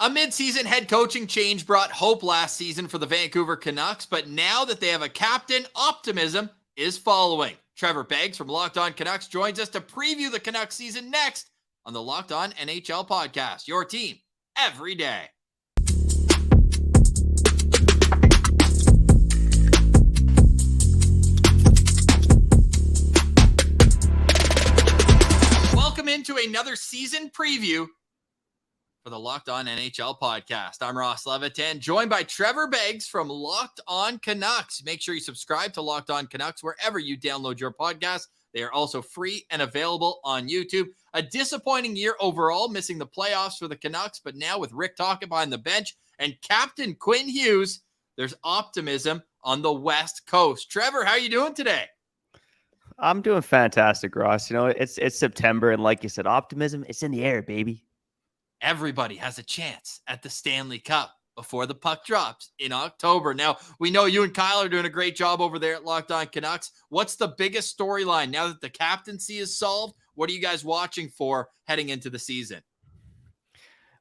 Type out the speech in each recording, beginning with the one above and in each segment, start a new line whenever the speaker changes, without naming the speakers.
A midseason head coaching change brought hope last season for the Vancouver Canucks, but now that they have a captain, optimism is following. Trevor Beggs from Locked On Canucks joins us to preview the Canucks season next on the Locked On NHL podcast, your team every day. Welcome into another season preview for the Locked On NHL podcast. I'm Ross Levitan, joined by Trevor Beggs from Locked On Canucks. Make sure you subscribe to Locked On Canucks wherever you download your podcast. They are also free and available on YouTube. A disappointing year overall, missing the playoffs for the Canucks, but now with Rick Tochhet behind the bench and Captain Quinn Hughes, there's optimism on the West Coast. Trevor, how are you doing today?
I'm doing fantastic, Ross. You know, it's September, and like you said, optimism, it's in the air, baby.
Everybody has a chance at the Stanley Cup before the puck drops in October. Now, we know you and Kyle are doing a great job over there at Locked On Canucks. What's the biggest storyline now that the captaincy is solved? What are you guys watching for heading into the season?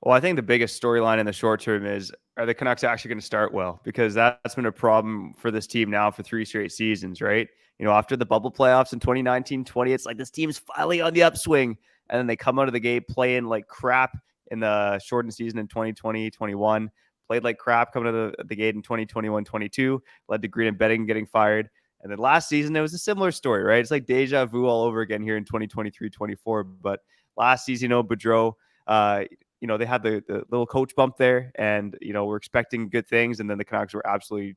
Well, I think the biggest storyline in the short term is, are the Canucks actually going to start well? Because that's been a problem for this team now for 3 straight seasons, right? You know, after the bubble playoffs in 2019-20, it's like this team's finally on the upswing. And then they come out of the gate playing like crap in the shortened season in 2020-21, played like crap coming out of the gate in 2021-22, led to Green and Betting getting fired. And then last season, it was a similar story, right? It's like deja vu all over again here in 2023-24. But last season, you know, Boudreau, you know, they had the little coach bump there, and, you know, we're expecting good things. And then the Canucks were absolutely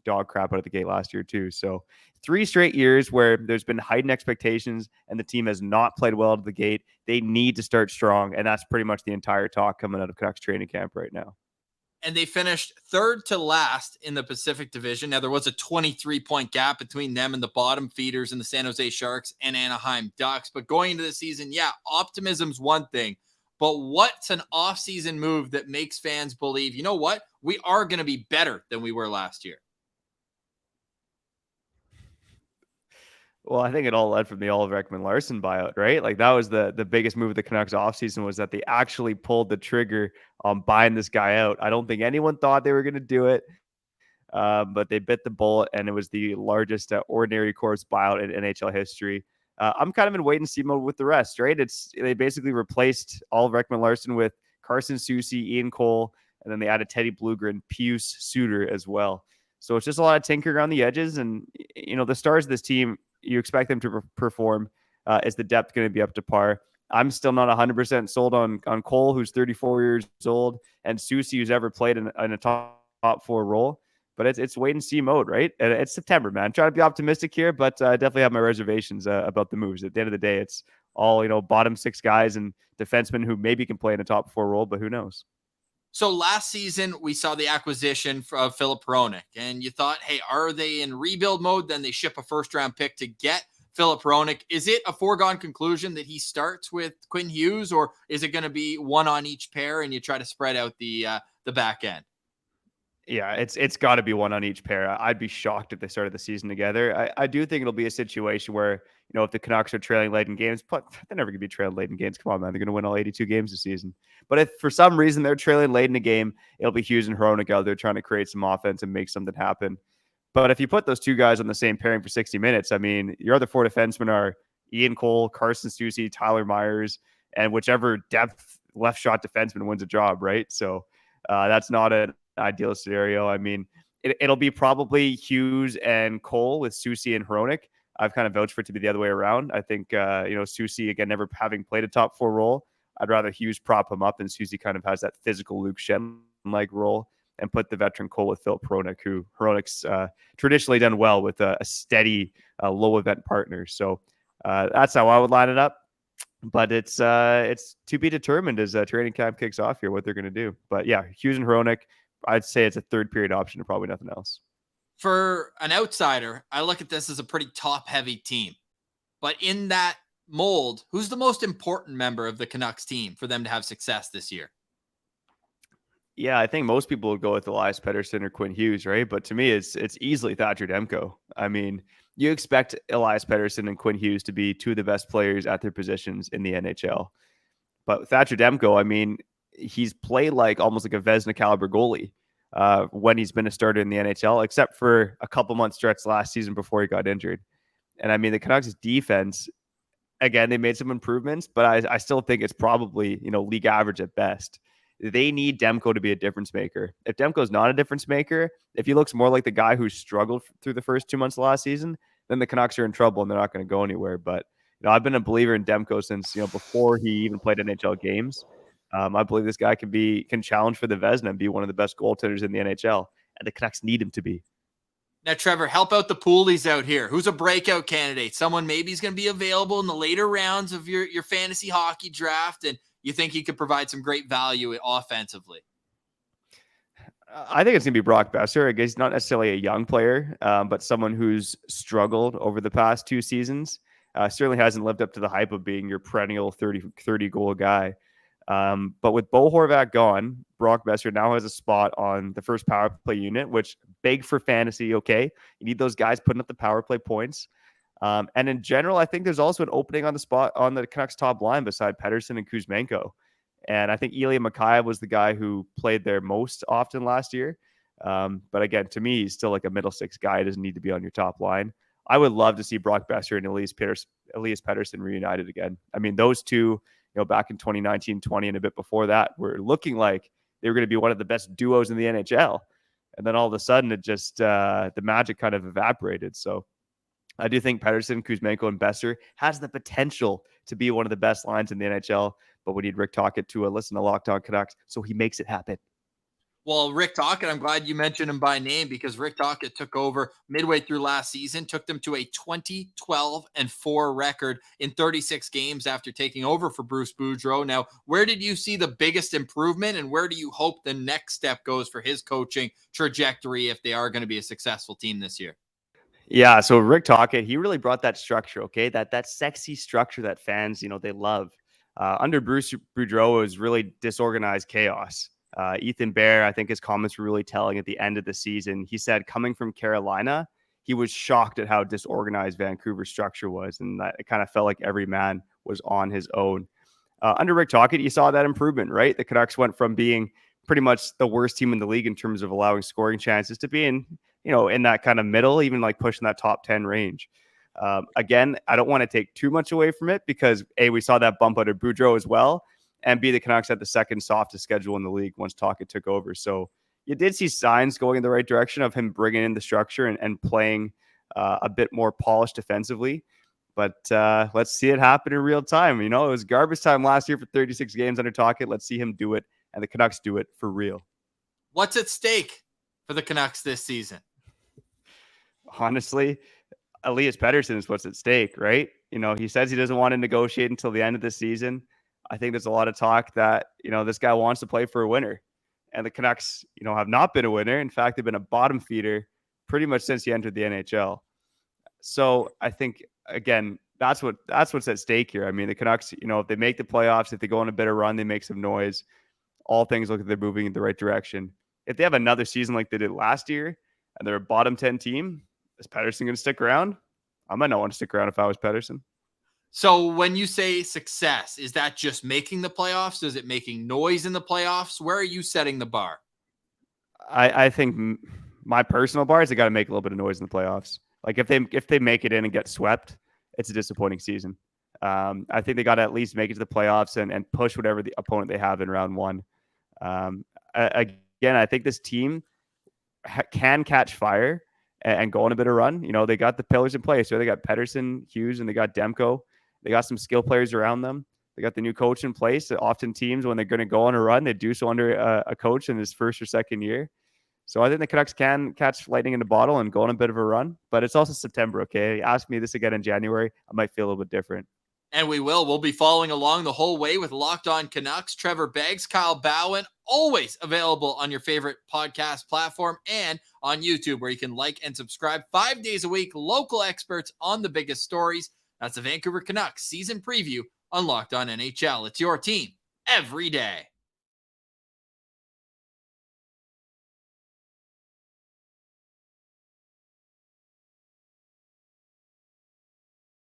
dog crap out of the gate last year too. So 3 straight years where there's been heightened expectations and the team has not played well out of the gate. They need to start strong. And that's pretty much the entire talk coming out of Canucks training camp right now.
And they finished third to last in the Pacific Division. Now, there was a 23-point gap between them and the bottom feeders in the San Jose Sharks and Anaheim Ducks. But going into the season, yeah, optimism's one thing. But what's an offseason move that makes fans believe, you know what, we are going to be better than we were last year?
Well, I think it all led from the Oliver Ekman-Larsson buyout, right? Like that was the biggest move of the Canucks offseason, was that they actually pulled the trigger on buying this guy out. I don't think anyone thought they were going to do it, but they bit the bullet, and it was the largest ordinary course buyout in NHL history. I'm kind of in wait and see mode with the rest, right? They basically replaced Oliver Ekman-Larsson with Carson Soucy, Ian Cole, and then they added Teddy Blueger, Pius Suter as well. So it's just a lot of tinkering around the edges, and you know the stars of this team, you expect them to perform. Is the depth going to be up to par? I'm still not 100% sold on Cole, who's 34 years old, and Soucy, who's ever played in a top 4 role. But it's wait and see mode, right? And it's September, man. I'm trying to be optimistic here, but I definitely have my reservations about the moves. At the end of the day, it's all, you know, bottom 6 guys and defensemen who maybe can play in a top 4 role, but who knows?
So last season, we saw the acquisition of Filip Hronek, and you thought, hey, are they in rebuild mode? Then they ship a first-round pick to get Filip Hronek. Is it a foregone conclusion that he starts with Quinn Hughes, or is it going to be one on each pair and you try to spread out the back end?
Yeah, it's got to be one on each pair. I'd be shocked if they started the season together. I do think it'll be a situation where, you know, if the Canucks are trailing late in games, but they're never going to be trailing late in games. Come on, man. They're going to win all 82 games this season. But if for some reason they're trailing late in a game, it'll be Hughes and Hronek out there trying to create some offense and make something happen. But if you put those 2 guys on the same pairing for 60 minutes, I mean, your other 4 defensemen are Ian Cole, Carson Soucy, Tyler Myers, and whichever depth left shot defenseman wins a job, right? So that's not an ideal scenario. I mean, it'll be probably Hughes and Cole with Soucy and Hronek. I've kind of vouched for it to be the other way around. I think, you know, Soucy, again, never having played a top 4 role, I'd rather Hughes prop him up, and Soucy kind of has that physical Luke Shen-like role, and put the veteran Cole with Filip Hronek, who Hronek's traditionally done well with a steady low event partner. So that's how I would line it up. But it's to be determined as training camp kicks off here, what they're going to do. But yeah, Hughes and Hronek, I'd say it's a third period option and probably nothing else.
For an outsider, I look at this as a pretty top-heavy team. But in that mold, who's the most important member of the Canucks team for them to have success this year?
Yeah, I think most people would go with Elias Pettersson or Quinn Hughes, right? But to me, it's easily Thatcher Demko. I mean, you expect Elias Pettersson and Quinn Hughes to be 2 of the best players at their positions in the NHL. But Thatcher Demko, I mean, he's played like almost like a Vezina caliber goalie when he's been a starter in the NHL, except for a couple months stretch last season before he got injured. And I mean, the Canucks defense, again, they made some improvements, but I still think it's probably, league average at best. They need Demko to be a difference maker. If Demko's not a difference maker, if he looks more like the guy who struggled through the first 2 months of last season, then the Canucks are in trouble and they're not going to go anywhere. But I've been a believer in Demko since before he even played NHL games. I believe this guy can challenge for the Vezina and be one of the best goaltenders in the NHL, and the Canucks need him to be.
Now, Trevor, help out the poolies out here. Who's a breakout candidate? Someone maybe is going to be available in the later rounds of your fantasy hockey draft, and you think he could provide some great value offensively?
I think it's going to be Brock Besser. I guess he's not necessarily a young player, but someone who's struggled over the past 2 seasons. Certainly hasn't lived up to the hype of being your perennial 30 goal guy. But with Bo Horvat gone, Brock Besser now has a spot on the first power play unit, which big for fantasy. Okay. You need those guys putting up the power play points. And in general, I think there's also an opening on the spot on the Canucks top line beside Pettersson and Kuzmenko. And I think Ilya Mikheyev was the guy who played there most often last year. But again, to me, he's still like a middle six guy. He doesn't need to be on your top line. I would love to see Brock Besser and Elias Pettersson reunited again. I mean, those two, back in 2019-20 and a bit before that, were looking like they were going to be one of the best duos in the NHL. And then all of a sudden, it just, the magic kind of evaporated. So I do think Pettersson, Kuzmenko, and Besser has the potential to be one of the best lines in the NHL, but we need Rick Tochhet to listen to Locked On Canucks so he makes it happen.
Well, Rick Tochhet, I'm glad you mentioned him by name because Rick Tochhet took over midway through last season, took them to a 20-12-4 record in 36 games after taking over for Bruce Boudreau. Now, where did you see the biggest improvement, and where do you hope the next step goes for his coaching trajectory if they are going to be a successful team this year?
Yeah, so Rick Tochhet, he really brought that structure, okay? That sexy structure that fans, they love. Under Bruce Boudreau, it was really disorganized chaos. Ethan Bear, I think his comments were really telling at the end of the season. He said coming from Carolina, he was shocked at how disorganized Vancouver's structure was, and that it kind of felt like every man was on his own. Under Rick Tochhet, you saw that improvement, right? The Canucks went from being pretty much the worst team in the league in terms of allowing scoring chances to being, in that kind of middle, even like pushing that top 10 range. Again, I don't want to take too much away from it because A, we saw that bump under Boudreau as well, and B, the Canucks had the second softest schedule in the league once Tocchet took over. So you did see signs going in the right direction of him bringing in the structure and playing a bit more polished defensively. But let's see it happen in real time. It was garbage time last year for 36 games under Tocchet. Let's see him do it, and the Canucks do it for real.
What's at stake for the Canucks this season?
Honestly, Elias Pettersson is what's at stake, right? He says he doesn't want to negotiate until the end of the season. I think there's a lot of talk that, this guy wants to play for a winner. And the Canucks, have not been a winner. In fact, they've been a bottom feeder pretty much since he entered the NHL. So I think, again, that's what's at stake here. I mean, the Canucks, if they make the playoffs, if they go on a bit of run, they make some noise. All things look like they're moving in the right direction. If they have another season like they did last year and they're a bottom 10 team, is Pettersson going to stick around? I might not want to stick around if I was Pettersson.
So when you say success, is that just making the playoffs? Is it making noise in the playoffs? Where are you setting the bar?
I think my personal bar is they got to make a little bit of noise in the playoffs. Like if they make it in and get swept, it's a disappointing season. I think they got to at least make it to the playoffs and push whatever the opponent they have in round one. Again, I think this team can catch fire and go on a bit of run. They got the pillars in place. So they got Pettersson, Hughes, and they got Demko. They got some skill players around them. They got the new coach in place. Often teams, when they're going to go on a run, they do so under a coach in his first or second year. So I think the Canucks can catch lightning in the bottle and go on a bit of a run. But it's also September, okay? Ask me this again in January, I might feel a little bit different.
And we will. We'll be following along the whole way with Locked On Canucks. Trevor Beggs, Kyle Bowen, always available on your favorite podcast platform and on YouTube, where you can like and subscribe 5 days a week. Local experts on the biggest stories. That's the Vancouver Canucks season preview on Locked On NHL. It's your team every day.